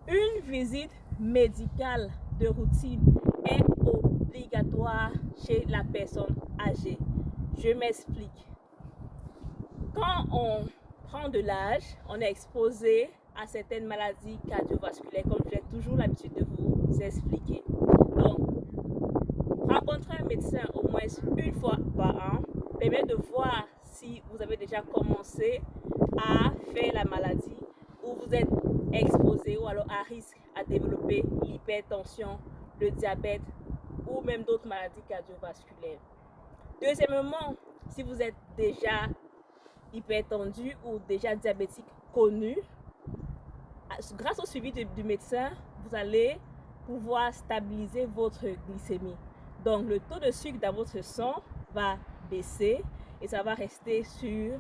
Une visite médicale de routine est obligatoire chez la personne âgée. Je m'explique. Quand on prend de l'âge, on est exposé à certaines maladies cardiovasculaires, comme j'ai toujours l'habitude de vous expliquer. Donc, rencontrer un médecin au moins une fois par an permet de voir si vous avez déjà commencé à faire la maladie ou vous êtes exposé ou alors à risque à développer l'hypertension, le diabète ou même d'autres maladies cardiovasculaires. Deuxièmement, si vous êtes déjà hypertendu ou déjà diabétique connu, grâce au suivi du médecin, vous allez pouvoir stabiliser votre glycémie. Donc le taux de sucre dans votre sang va baisser et ça va rester sur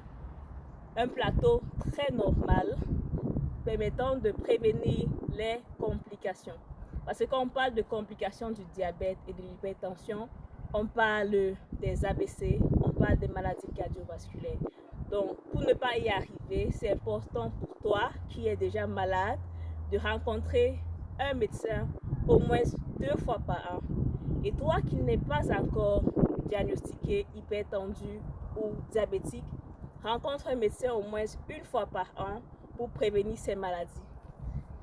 un plateau très normal, permettant de prévenir les complications. Parce que quand on parle de complications du diabète et de l'hypertension, on parle des AVC, on parle des maladies cardiovasculaires. Donc, pour ne pas y arriver, c'est important pour toi qui es déjà malade de rencontrer un médecin au moins 2 fois par an. Et toi qui n'es pas encore diagnostiqué hypertendu ou diabétique, rencontre un médecin au moins 1 fois par an pour prévenir ces maladies.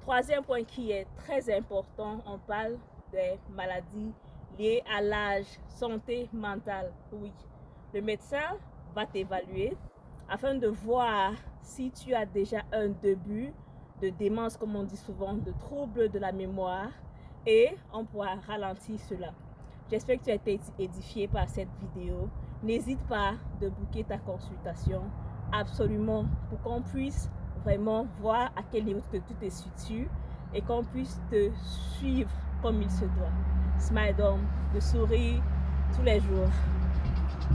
Troisième point qui est très important, on parle des maladies liées à l'âge, santé mentale. Oui, le médecin va t'évaluer afin de voir si tu as déjà un début de démence, comme on dit souvent, de troubles de la mémoire, et on pourra ralentir cela. J'espère que tu as été édifié par cette vidéo. N'hésite pas de booker ta consultation absolument pour qu'on puisse vraiment voir à quel niveau tu te situes et qu'on puisse te suivre comme il se doit. Smile Dome, de sourire tous les jours.